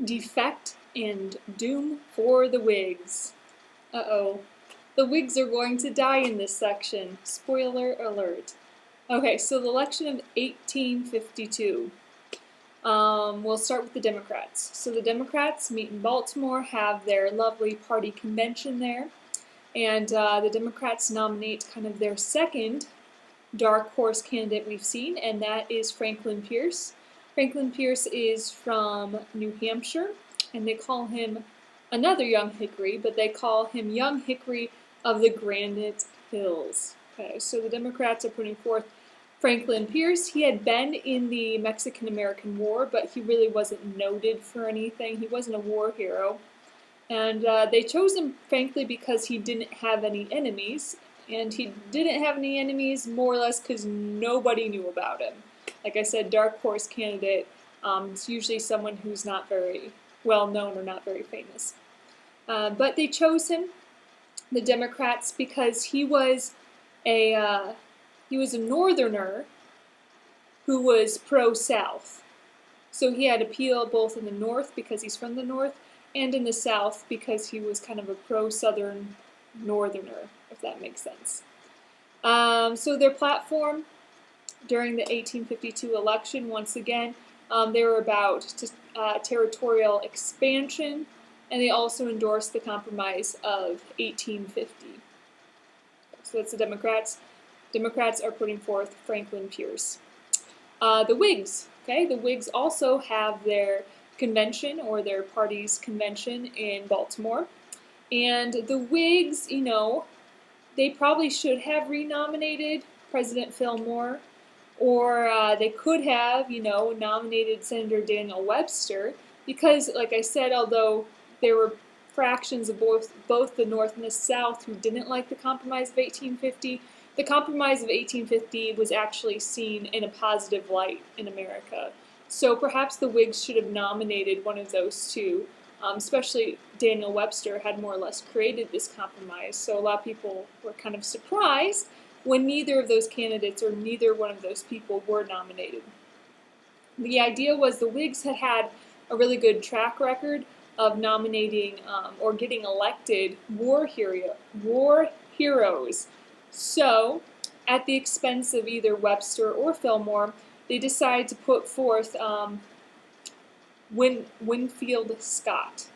Defect and doom for the Whigs. Uh-oh. The Whigs are going to die in this section. Spoiler alert. Okay, so the election of 1852. We'll start with the Democrats. So the Democrats meet in Baltimore, have their lovely party convention there, and the Democrats nominate kind of their second dark horse candidate we've seen, and that is Franklin Pierce. Franklin Pierce is from New Hampshire, and they call him another Young Hickory, but they call him Young Hickory of the Granite Hills. Okay, so the Democrats are putting forth Franklin Pierce. He had been in the Mexican-American War, but he really wasn't noted for anything. He wasn't a war hero. And they chose him, frankly, because he didn't have any enemies. And he didn't have any enemies more or less because nobody knew about him. Like I said, dark horse candidate. It's usually someone who's not very well known or not very famous. But they chose him, the Democrats, because he was a northerner who was pro-South. So he had appeal both in the North because he's from the North and in the South because he was kind of a pro-Southern northerner, if that makes sense. So their platform during the 1852 election, once again, they were about territorial expansion, and they also endorsed the Compromise of 1850. So that's the Democrats. Democrats are putting forth Franklin Pierce. The Whigs, okay? The Whigs also have their convention, or their party's convention, in Baltimore. And the Whigs, they probably should have renominated President Fillmore, or they could have, nominated Senator Daniel Webster, because, like I said, although there were fractions of both the North and the South who didn't like the Compromise of 1850, the Compromise of 1850 was actually seen in a positive light in America. So perhaps the Whigs should have nominated one of those two. Especially Daniel Webster had more or less created this compromise, so a lot of people were kind of surprised when neither of those candidates or neither one of those people were nominated. The idea was the Whigs had had a really good track record of nominating or getting elected war heroes. So, at the expense of either Webster or Fillmore, they decided to put forth Winfield Scott.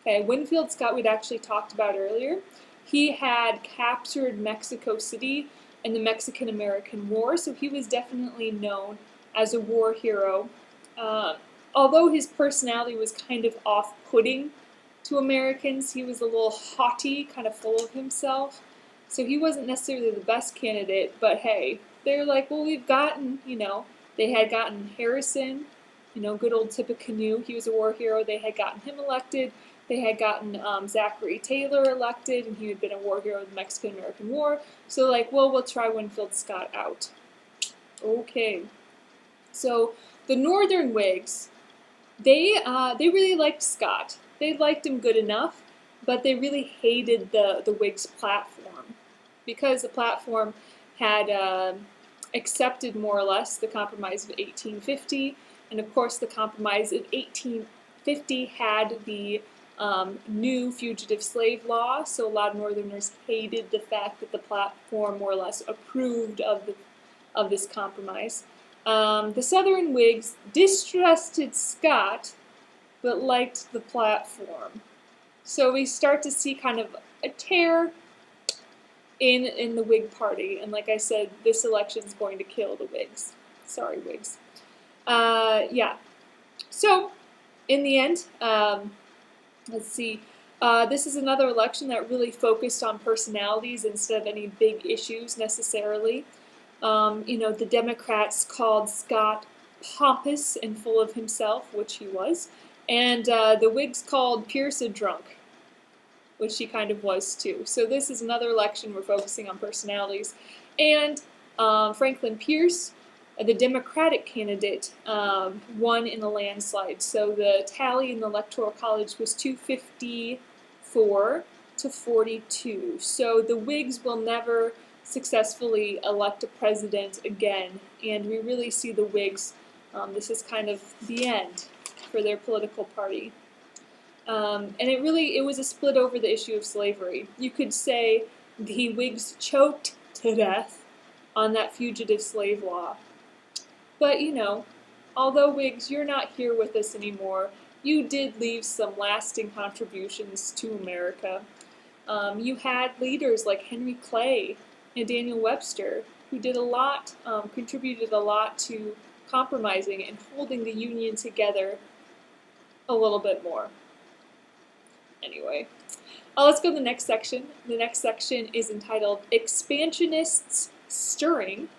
Okay, Winfield Scott we'd actually talked about earlier. He had captured Mexico City in the Mexican-American War, so he was definitely known as a war hero. Although his personality was kind of off-putting to Americans, he was a little haughty, kind of full of himself. So he wasn't necessarily the best candidate, but hey, they're like, well, we've gotten, they had gotten Harrison, good old Tippecanoe. He was a war hero. They had gotten him elected. They had gotten Zachary Taylor elected, and he had been a war hero of the Mexican-American War. So like, well, we'll try Winfield Scott out. Okay. So the Northern Whigs, they really liked Scott. They liked him good enough, but they really hated the Whigs' platform because the platform had accepted more or less the Compromise of 1850. And of course, the Compromise of 1850 had the new fugitive slave law, so a lot of Northerners hated the fact that the platform more or less approved of this compromise. The Southern Whigs distrusted Scott, but liked the platform. So we start to see kind of a tear in the Whig Party, and like I said, this election is going to kill the Whigs. Sorry, Whigs. Yeah. So, in the end, let's see. This is another election that really focused on personalities instead of any big issues necessarily. The Democrats called Scott pompous and full of himself, which he was, and the Whigs called Pierce a drunk, which he kind of was too. So this is another election we're focusing on personalities. And Franklin Pierce, the Democratic candidate, won in a landslide. So the tally in the Electoral College was 254 to 42. So the Whigs will never successfully elect a president again, and we really see the Whigs, this is kind of the end for their political party. And it was a split over the issue of slavery. You could say the Whigs choked to death on that fugitive slave law. But, although Whigs, you're not here with us anymore, you did leave some lasting contributions to America. You had leaders like Henry Clay and Daniel Webster who did a lot, contributed a lot to compromising and holding the Union together a little bit more. Anyway, let's go to the next section. The next section is entitled Expansionists Stirrings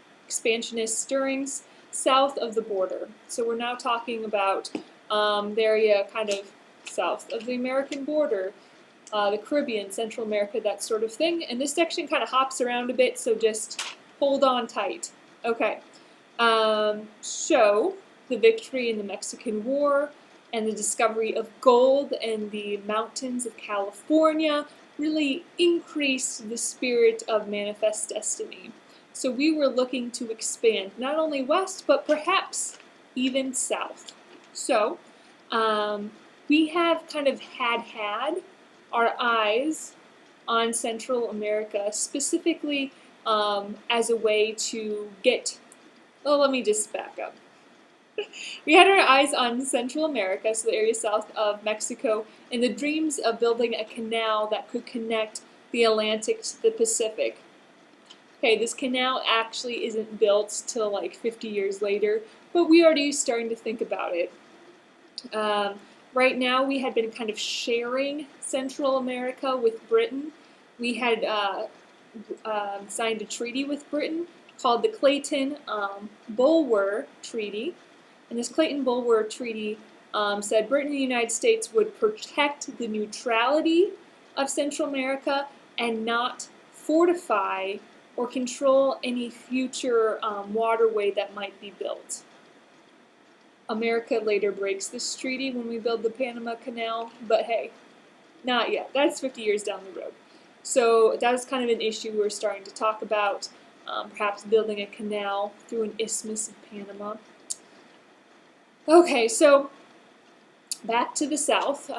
South of the Border. So we're now talking about the area kind of south of the American border, the Caribbean, Central America, that sort of thing. And this section kind of hops around a bit, so just hold on tight. Okay, so the victory in the Mexican War and the discovery of gold in the mountains of California really increased the spirit of manifest destiny. So we were looking to expand not only west, but perhaps even south. So we have kind of had our eyes on Central America, specifically as a way to get, let me just back up. We had our eyes on Central America, so the area south of Mexico, in the dreams of building a canal that could connect the Atlantic to the Pacific. Okay, this canal actually isn't built till like 50 years later, but we already starting to think about it. Right now, we had been kind of sharing Central America with Britain. We had signed a treaty with Britain called the Clayton-Bulwer Treaty. And this Clayton-Bulwer Treaty said Britain and the United States would protect the neutrality of Central America and not fortify or control any future waterway that might be built. America later breaks this treaty when we build the Panama Canal, but hey, not yet. That's 50 years down the road. So that is kind of an issue we're starting to talk about, perhaps building a canal through an isthmus of Panama. Okay, so back to the South,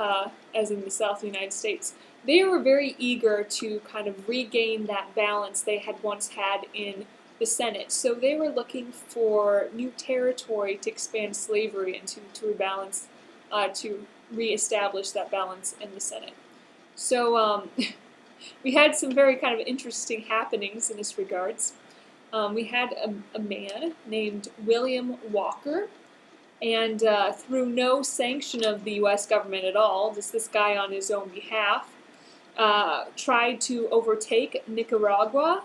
as in the South of the United States. They were very eager to kind of regain that balance they had once had in the Senate. So they were looking for new territory to expand slavery into, to rebalance, to reestablish that balance in the Senate. So we had some very kind of interesting happenings in this regards. We had a man named William Walker, and through no sanction of the U.S. government at all, just this guy on his own behalf, tried to overtake Nicaragua.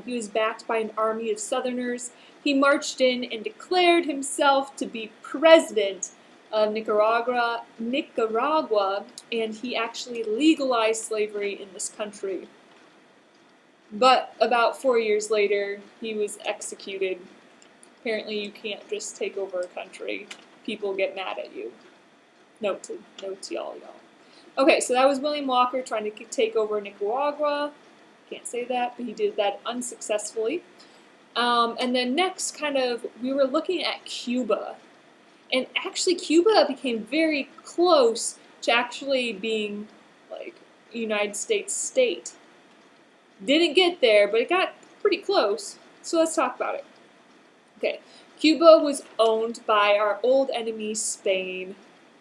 He was backed by an army of Southerners. He marched in and declared himself to be president of Nicaragua, and he actually legalized slavery in this country. But about 4 years later, he was executed. Apparently you can't just take over a country. People get mad at you. Note to y'all. Okay, so that was William Walker trying to take over Nicaragua. Can't say that, but he did that unsuccessfully. And then next, we were looking at Cuba. And actually, Cuba became very close to actually being like a United States state. Didn't get there, but it got pretty close. So let's talk about it. Okay, Cuba was owned by our old enemy, Spain.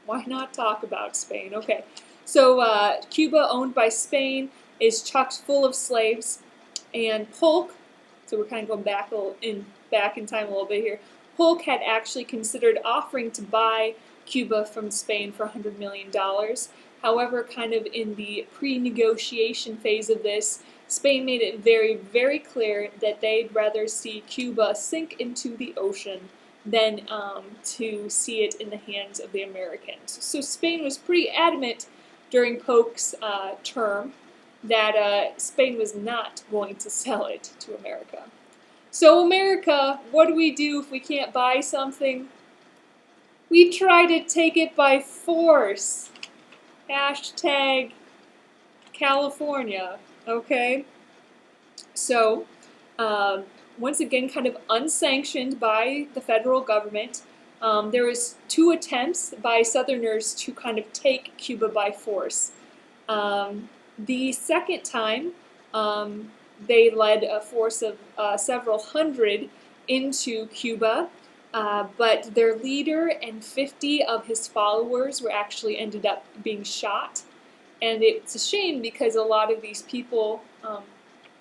Why not talk about Spain? Okay, so Cuba, owned by Spain, is chock full of slaves, and Polk, so we're kind of going back in time a little bit here, Polk had actually considered offering to buy Cuba from Spain for $100 million. However, kind of in the pre-negotiation phase of this, Spain made it very, very clear that they'd rather see Cuba sink into the ocean than to see it in the hands of the Americans. So Spain was pretty adamant during Polk's term that Spain was not going to sell it to America. So America, what do we do if we can't buy something? We try to take it by force. Hashtag California, okay? So, once again, kind of unsanctioned by the federal government, There was 2 attempts by Southerners to kind of take Cuba by force. The second time, they led a force of several hundred into Cuba, but their leader and 50 of his followers were actually ended up being shot. And it's a shame because a lot of these people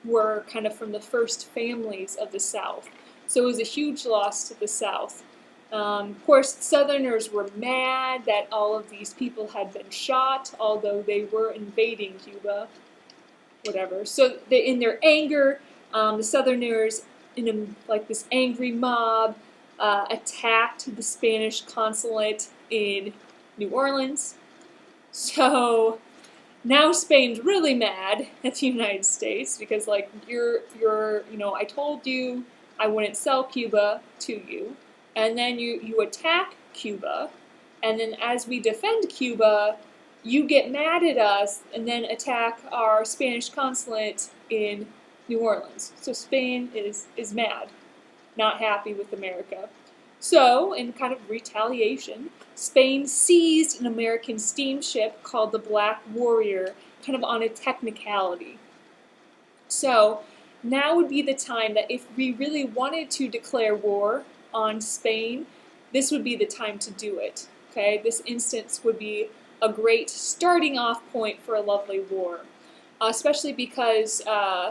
were kind of from the first families of the South. So it was a huge loss to the South. Of course, Southerners were mad that all of these people had been shot, although they were invading Cuba, whatever. So in their anger, the Southerners, like this angry mob, attacked the Spanish consulate in New Orleans. So now Spain's really mad at the United States because, like, I told you I wouldn't sell Cuba to you, and then you attack Cuba, and then as we defend Cuba, you get mad at us and then attack our Spanish consulate in New Orleans. So Spain is mad, not happy with America. So, in kind of retaliation, Spain seized an American steamship called the Black Warrior, kind of on a technicality. So, now would be the time that if we really wanted to declare war on Spain, this would be the time to do it. Okay, this instance would be a great starting off point for a lovely war, especially because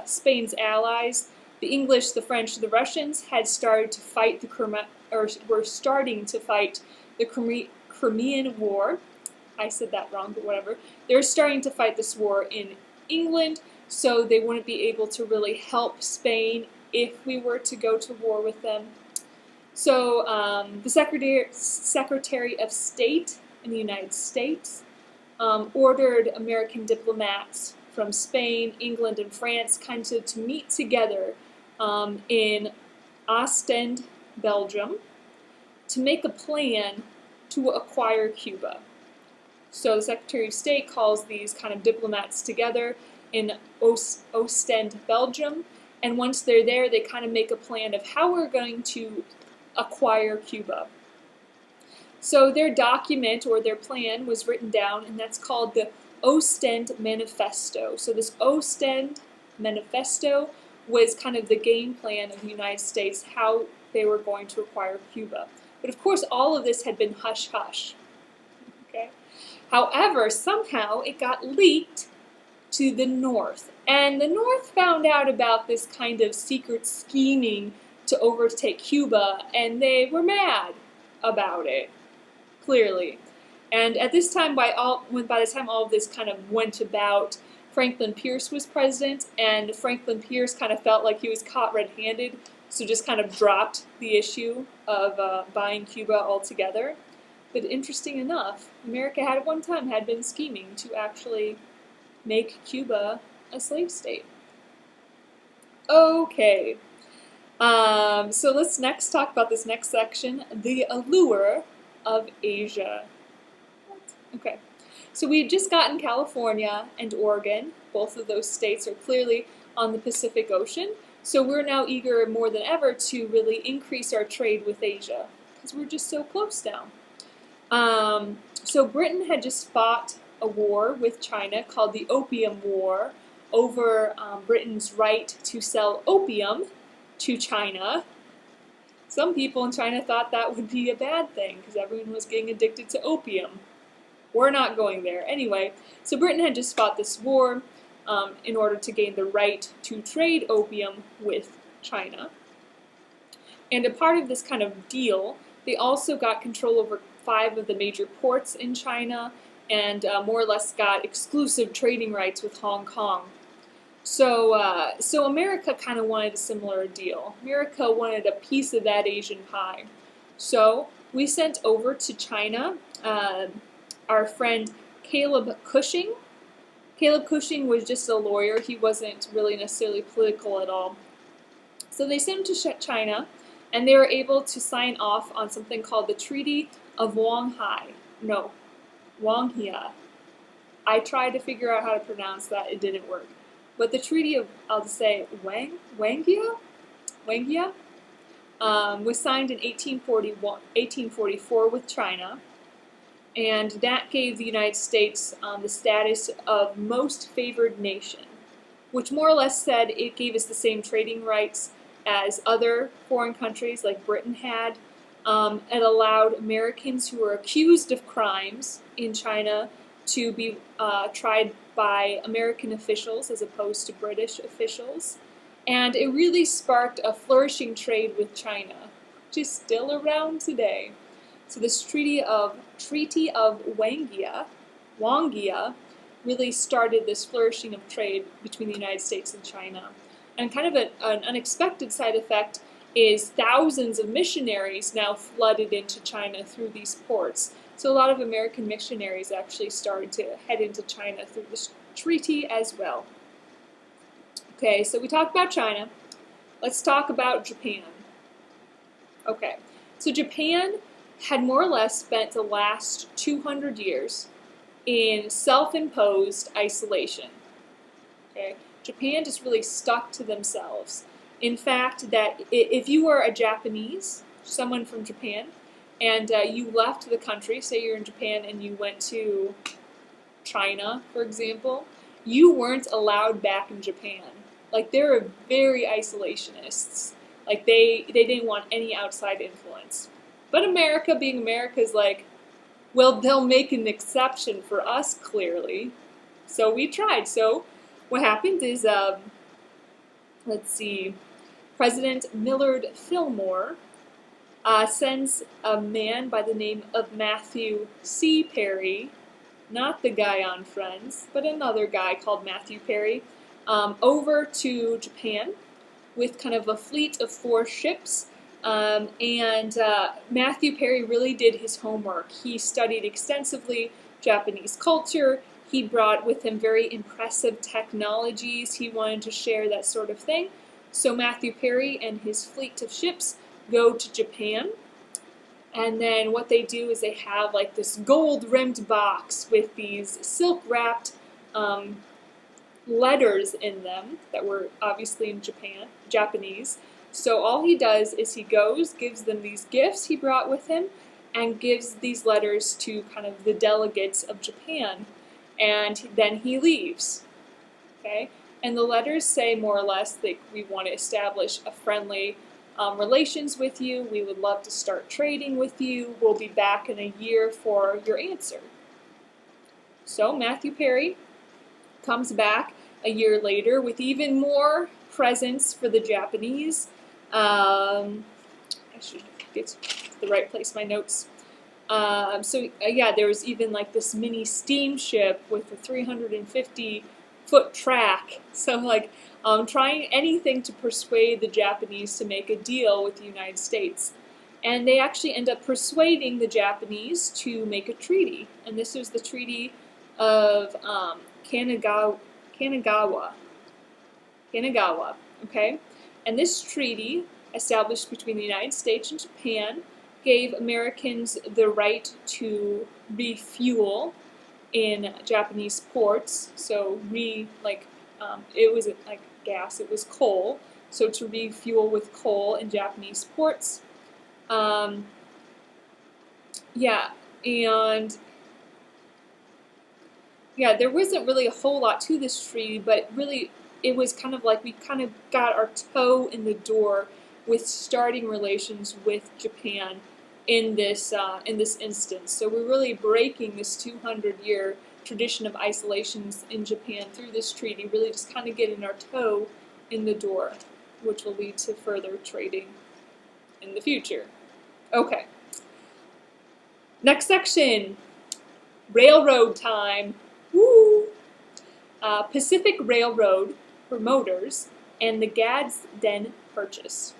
Spain's allies, the English, the French, the Russians, had started to fight were starting to fight the Crimean War. I said that wrong, but whatever. They're starting to fight this war in England, so they wouldn't be able to really help Spain if we were to go to war with them. So the Secretary of State in the United States ordered American diplomats from Spain, England, and France kind of to meet together in Ostend, Belgium, to make a plan to acquire Cuba. So the Secretary of State calls these kind of diplomats together in Ostend, Belgium, and once they're there, they kind of make a plan of how we're going to acquire Cuba. So their document or their plan was written down, and that's called the Ostend Manifesto. So this Ostend Manifesto was kind of the game plan of the United States, how they were going to acquire Cuba. But of course, all of this had been hush-hush. Okay? However, somehow it got leaked to the North. And the North found out about this kind of secret scheming to overtake Cuba, and they were mad about it, clearly. And at this time, by the time all of this kind of went about, Franklin Pierce was president, and Franklin Pierce kind of felt like he was caught red-handed, so just kind of dropped the issue of buying Cuba altogether. But interesting enough, America had at one time had been scheming to actually make Cuba a slave state. Okay, so let's next talk about this next section, the allure of Asia. Okay, so we had just gotten California and Oregon. Both of those states are clearly on the Pacific Ocean, so we're now eager more than ever to really increase our trade with Asia, because we're just so close now. So Britain had just fought a war with China called the Opium War over Britain's right to sell opium to China. Some people in China thought that would be a bad thing because everyone was getting addicted to opium. We're not going there. Anyway, so Britain had just fought this war in order to gain the right to trade opium with China. And a part of this kind of deal, they also got control over 5 of the major ports in China and more or less got exclusive trading rights with Hong Kong. So America kind of wanted a similar deal. America wanted a piece of that Asian pie. So we sent over to China our friend Caleb Cushing. Caleb Cushing was just a lawyer. He wasn't really necessarily political at all. So they sent him to China, and they were able to sign off on something called the Treaty of Wanghai. No, Wanghia. I tried to figure out how to pronounce that. It didn't work. But the Treaty of, I'll just say, Wanghia? was signed in 1844 with China, and that gave the United States the status of most favored nation, which more or less said it gave us the same trading rights as other foreign countries like Britain had. It allowed Americans who were accused of crimes in China to be tried by American officials as opposed to British officials. And it really sparked a flourishing trade with China, which is still around today. So this Treaty of Wangia really started this flourishing of trade between the United States and China. And kind of an unexpected side effect is thousands of missionaries now flooded into China through these ports. So a lot of American missionaries actually started to head into China through this treaty as well. Okay, so we talked about China. Let's talk about Japan. Okay, so Japan had more or less spent the last 200 years in self-imposed isolation. Okay, Japan just really stuck to themselves. In fact, that if you were a Japanese, someone from Japan, and you left the country, say you're in Japan and you went to China, for example, you weren't allowed back in Japan. Like, they were very isolationists. Like, they didn't want any outside influence. But America, being America, is like, well, they'll make an exception for us, clearly. So we tried. So what happened is, let's see, President Millard Fillmore sends a man by the name of Matthew C. Perry, not the guy on Friends, but another guy called Matthew Perry, over to Japan with kind of a fleet of 4 ships. Matthew Perry really did his homework. He studied extensively Japanese culture. He brought with him very impressive technologies. He wanted to share that sort of thing. So Matthew Perry and his fleet of ships go to Japan. And then what they do is they have like this gold-rimmed box with these silk-wrapped letters in them that were obviously in Japanese. So all he does is he goes, gives them these gifts he brought with him, and gives these letters to kind of the delegates of Japan. And then he leaves. Okay? And the letters say more or less that we want to establish a friendly relations with you. We would love to start trading with you. We'll be back in a year for your answer. So Matthew Perry comes back a year later with even more presents for the Japanese. I should get to the right place, my notes. Yeah, there was even like this mini steamship with a 350-foot track. So like trying anything to persuade the Japanese to make a deal with the United States. And they actually end up persuading the Japanese to make a treaty. And this was the Treaty of Kanagawa, okay? And this treaty, established between the United States and Japan, gave Americans the right to refuel in Japanese ports. So it wasn't like gas, it was coal. So to refuel with coal in Japanese ports. There wasn't really a whole lot to this treaty, but really it was kind of like we kind of got our toe in the door with starting relations with Japan in this instance. So we're really breaking this 200-year tradition of isolations in Japan through this treaty, really just kind of getting our toe in the door, which will lead to further trading in the future. Okay. Next section, railroad time. Woo! Pacific Railroad promoters and the Gadsden Purchase.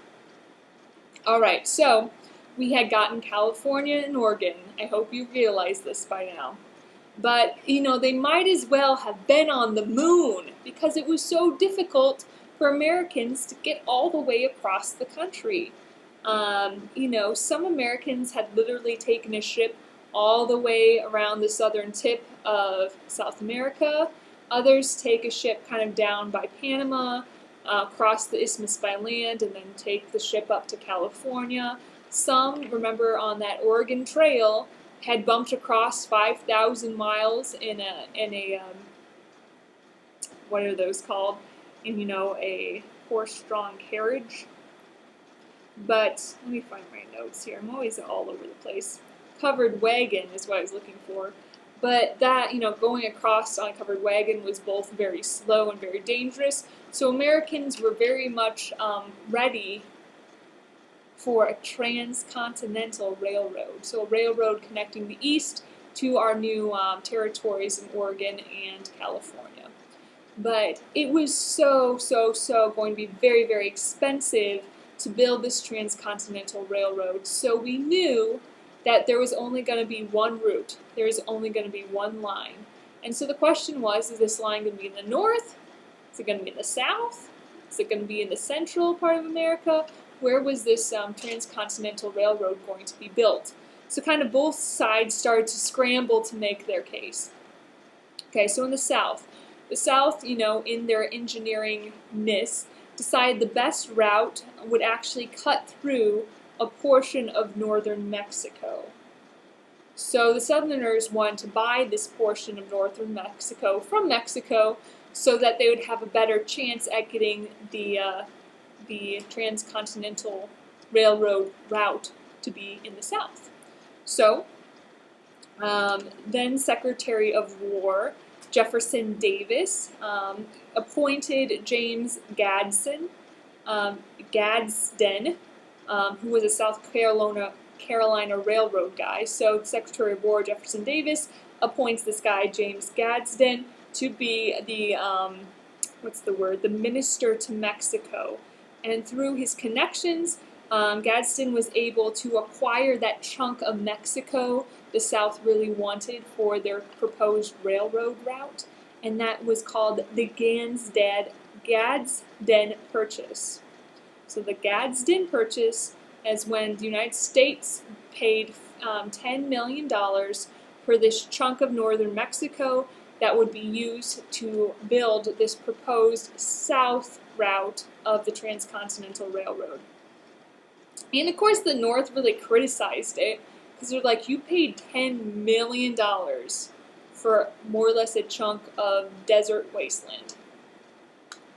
All right, so we had gotten California and Oregon. I hope you realize this by now. But, they might as well have been on the moon because it was so difficult for Americans to get all the way across the country. Some Americans had literally taken a ship all the way around the southern tip of South America. Others take a ship kind of down by Panama. cross the isthmus by land and then take the ship up to California. Some, remember, on that Oregon Trail, had bumped across 5,000 miles in a what are those called? In, a horse-drawn carriage. But let me find my notes here. I'm always all over the place. Covered wagon is what I was looking for. But that, going across on a covered wagon was both very slow and very dangerous. So Americans were very much ready for a transcontinental railroad. So a railroad connecting the east to our new territories in Oregon and California. But it was so going to be very, very expensive to build this transcontinental railroad. So we knew that there was only going to be one route. There was only going to be one line. And so the question was, is this line going to be in the north? Is it going to be in the south? Is it going to be in the central part of America? Where was this transcontinental railroad going to be built? So kind of both sides started to scramble to make their case. Okay, so in the South, in their engineering-ness, decided the best route would actually cut through a portion of northern Mexico. So the Southerners wanted to buy this portion of northern Mexico from Mexico so that they would have a better chance at getting the transcontinental railroad route to be in the South. So then Secretary of War Jefferson Davis appointed James Gadsden, who was a South Carolina Railroad guy. So the Secretary of War Jefferson Davis appoints this guy James Gadsden to be the minister to Mexico. And through his connections, Gadsden was able to acquire that chunk of Mexico the South really wanted for their proposed railroad route, and that was called the Gadsden Purchase. So the Gadsden Purchase is when the United States paid $10 million for this chunk of northern Mexico that would be used to build this proposed south route of the Transcontinental Railroad. And of course the North really criticized it, because they're like, you paid $10 million for more or less a chunk of desert wasteland.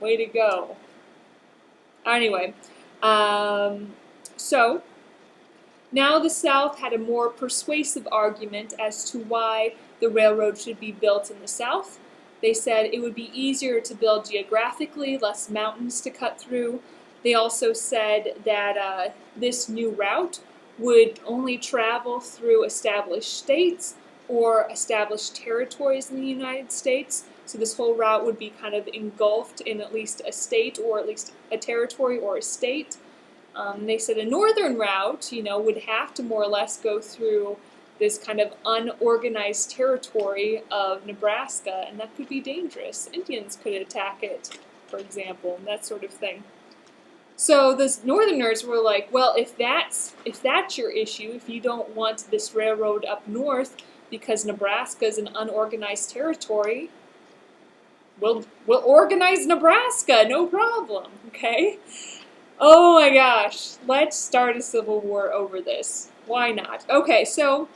Way to go. Anyway, so now the South had a more persuasive argument as to why the railroad should be built in the South. They said it would be easier to build geographically, less mountains to cut through. They also said that this new route would only travel through established states or established territories in the United States. So this whole route would be kind of engulfed in at least a state or at least a territory or a state. They said a northern route, would have to more or less go through this kind of unorganized territory of Nebraska, and that could be dangerous. Indians could attack it, for example, and that sort of thing. So the Northerners were like, well, if that's your issue, if you don't want this railroad up north because Nebraska is an unorganized territory, we'll organize Nebraska, no problem, okay? Oh my gosh, let's start a civil war over this. Why not? Okay, so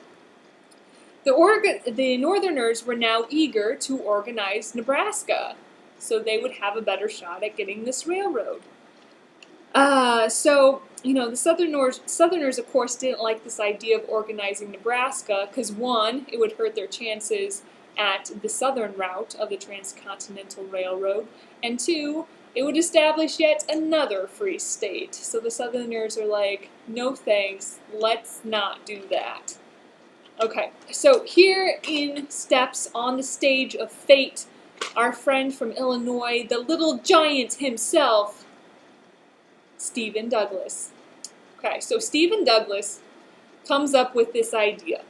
the Northerners were now eager to organize Nebraska, so they would have a better shot at getting this railroad. The Southerners, of course, didn't like this idea of organizing Nebraska because, one, it would hurt their chances at the southern route of the Transcontinental Railroad, and two, it would establish yet another free state. So the Southerners are like, no thanks, let's not do that. Okay, so here in steps on the stage of fate, our friend from Illinois, the little giant himself, Stephen Douglas. Okay, so Stephen Douglas comes up with this idea.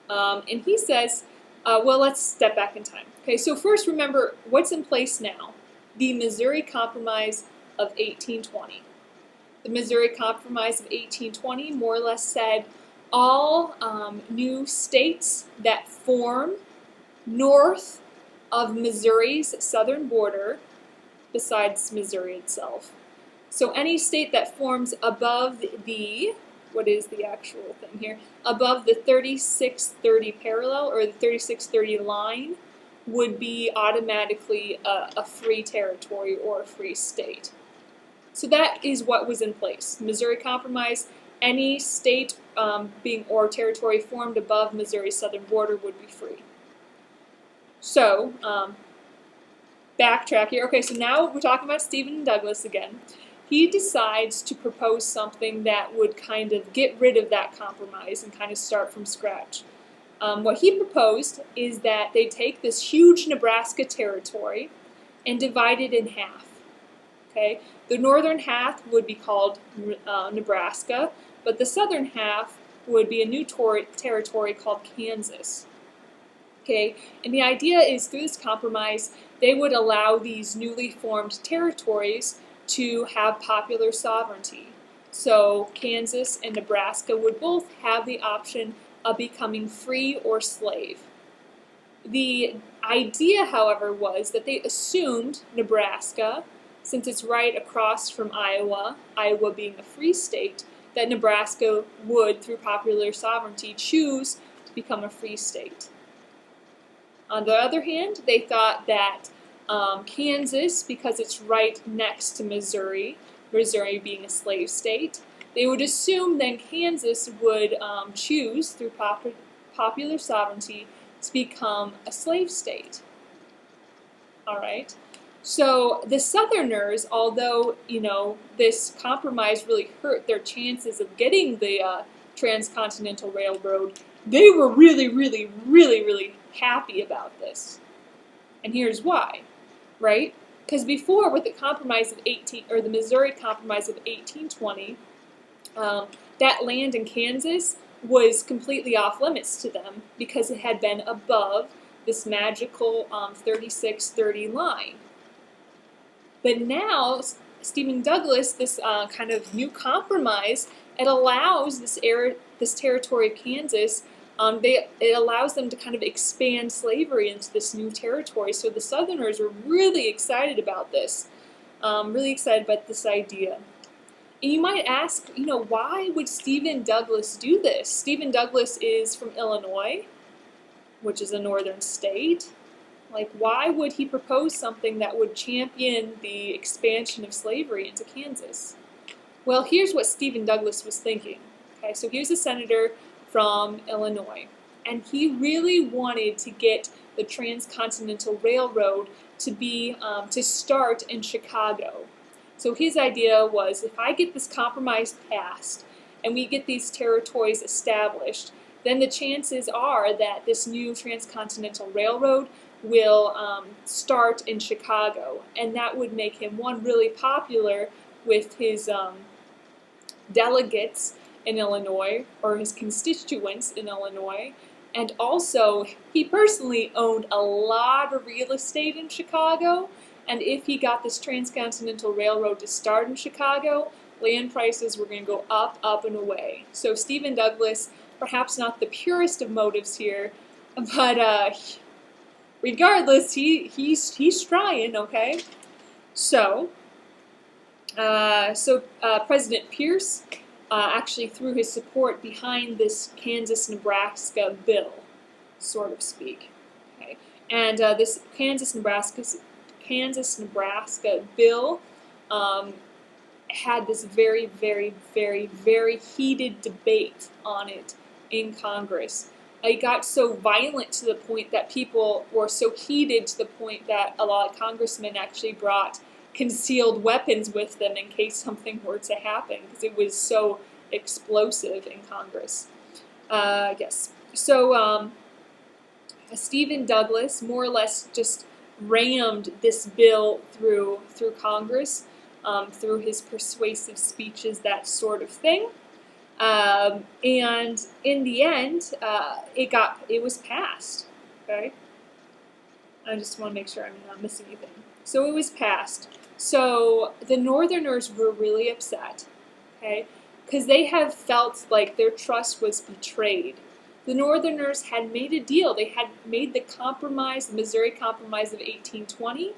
And he says, let's step back in time. Okay, so first remember what's in place now. The Missouri Compromise of 1820. The Missouri Compromise of 1820 more or less said all new states that form north of Missouri's southern border, besides Missouri itself. So any state that forms above the, what is the actual thing here? Above the 3630 parallel or the 3630 line would be automatically a free territory or a free state. So that is what was in place. Missouri Compromise, any state or territory formed above Missouri's southern border would be free. So, backtrack here. Okay, so now we're talking about Stephen Douglas again. He decides to propose something that would kind of get rid of that compromise and kind of start from scratch. What he proposed is that they take this huge Nebraska territory and divide it in half. Okay, the northern half would be called Nebraska, but the southern half would be a new territory called Kansas. Okay, and the idea is through this compromise, they would allow these newly formed territories to have popular sovereignty. So Kansas and Nebraska would both have the option of becoming free or slave. The idea, however, was that they assumed Nebraska, since it's right across from Iowa, Iowa being a free state, that Nebraska would, through popular sovereignty, choose to become a free state. On the other hand, they thought that Kansas, because it's right next to Missouri, Missouri being a slave state, they would assume then Kansas would choose, through popular sovereignty, to become a slave state. All right. So the Southerners, although, this compromise really hurt their chances of getting the Transcontinental Railroad, they were really, really, really, really happy about this. And here's why, right? Because before, with the compromise of the Missouri Compromise of 1820, that land in Kansas was completely off limits to them because it had been above this magical 3630 line. But now, Stephen Douglas, this kind of new compromise, it allows this territory of Kansas, it allows them to kind of expand slavery into this new territory. So the Southerners are really excited about this, really excited about this idea. And you might ask, why would Stephen Douglas do this? Stephen Douglas is from Illinois, which is a northern state. Like, why would he propose something that would champion the expansion of slavery into Kansas? Well, here's what Stephen Douglas was thinking. Okay, so he was a senator from Illinois, and he really wanted to get the Transcontinental Railroad to start in Chicago. So his idea was, if I get this compromise passed and we get these territories established, then the chances are that this new Transcontinental Railroad will start in Chicago, and that would make him, one, really popular with his delegates in Illinois, or his constituents in Illinois, and also he personally owned a lot of real estate in Chicago, and if he got this Transcontinental Railroad to start in Chicago, land prices were going to go up, up, and away. So Stephen Douglas, perhaps not the purest of motives here, but regardless, he's trying, okay? So President Pierce actually threw his support behind this Kansas-Nebraska bill, sort of speak. Okay, and this Kansas-Nebraska bill had this very, very, very, very heated debate on it in Congress. It got so violent to the point that people were so heated to the point that a lot of congressmen actually brought concealed weapons with them in case something were to happen, because it was so explosive in Congress. Yes. So Stephen Douglas more or less just rammed this bill through Congress, through his persuasive speeches, that sort of thing. And in the end, it was passed. Okay, I just want to make sure I'm not missing anything. So it was passed. So the Northerners were really upset, okay, because they have felt like their trust was betrayed. The Northerners had made a deal. They had made the compromise, the Missouri Compromise of 1820,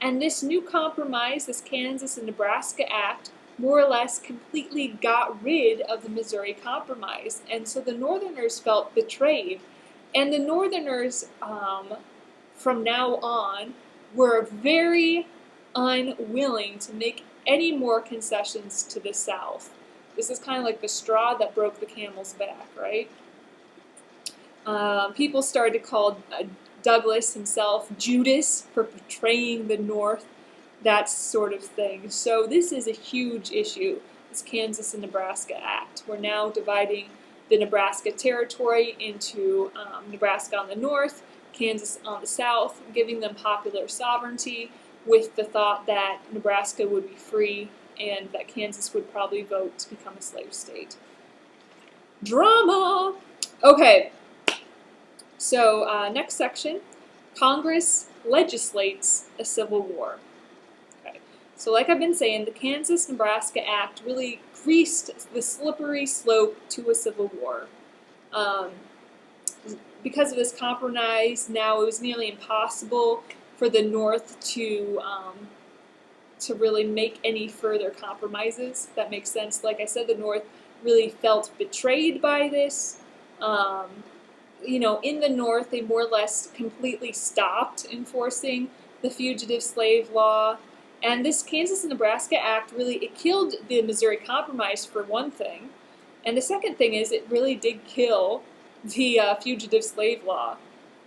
And this new compromise, this Kansas and Nebraska Act, more or less completely got rid of the Missouri Compromise. And so the Northerners felt betrayed. And the Northerners, from now on, were very unwilling to make any more concessions to the South. This is kind of like the straw that broke the camel's back, right? People started to call Douglas himself Judas for betraying the North, that sort of thing. So this is a huge issue, this Kansas and Nebraska Act. We're now dividing the Nebraska Territory into Nebraska on the north, Kansas on the south, giving them popular sovereignty with the thought that Nebraska would be free and that Kansas would probably vote to become a slave state. Drama! Okay, so next section, Congress legislates a civil war. Okay. So like I've been saying, the Kansas-Nebraska Act really greased the slippery slope to a civil war. Because of this compromise, now it was nearly impossible for the North to really make any further compromises. That makes sense. Like I said, the North really felt betrayed by this. In the North, they more or less completely stopped enforcing the fugitive slave law. And this Kansas and Nebraska Act it killed the Missouri Compromise for one thing. And the second thing is it really did kill the fugitive slave law,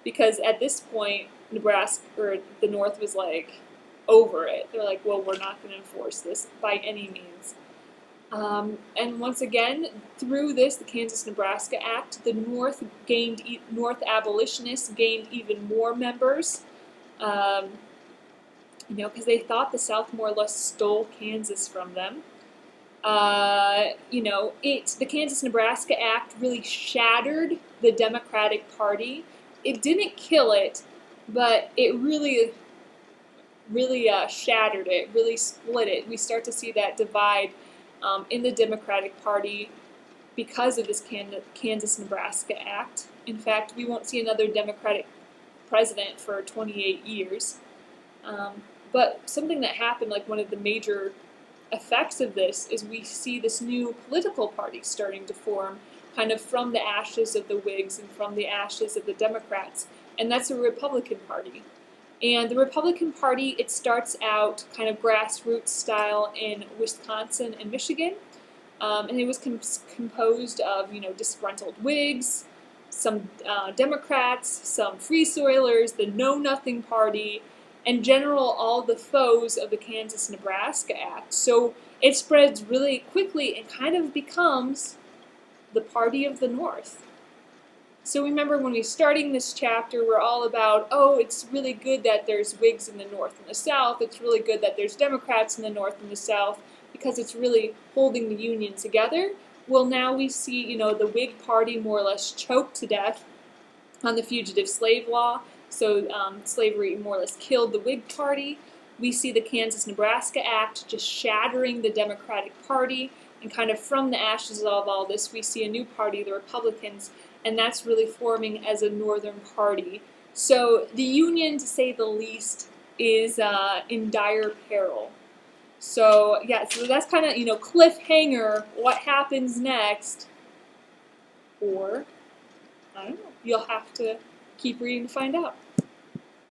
because at this point, the North was like over it. They're like, well, we're not going to enforce this by any means. And once again, through this, the Kansas-Nebraska Act, the North abolitionists gained even more members, because they thought the South more or less stole Kansas from them. The Kansas-Nebraska Act really shattered the Democratic Party. It didn't kill it, but it really shattered it, really split it. We start to see that divide in the Democratic Party because of this Kansas-Nebraska Act. In fact, we won't see another Democratic president for 28 years. But something that happened, like one of the major effects of this, is we see this new political party starting to form, kind of from the ashes of the Whigs and from the ashes of the Democrats, and that's a Republican Party. And the Republican Party, it starts out kind of grassroots style in Wisconsin and Michigan, and it was composed of, disgruntled Whigs, some Democrats, some Free Soilers, the Know-Nothing Party, and general all the foes of the Kansas-Nebraska Act. So it spreads really quickly and kind of becomes the party of the North. So remember, when we're starting this chapter, we're all about, it's really good that there's Whigs in the North and the South. It's really good that there's Democrats in the North and the South, because it's really holding the Union together. Well, now we see, the Whig Party more or less choked to death on the fugitive slave law. So slavery more or less killed the Whig Party. We see the Kansas-Nebraska Act just shattering the Democratic Party, and kind of from the ashes of all this, we see a new party, the Republicans, and that's really forming as a Northern party. So the Union, to say the least, is in dire peril. So so that's kind of, cliffhanger, what happens next, or, I don't know, you'll have to keep reading to find out.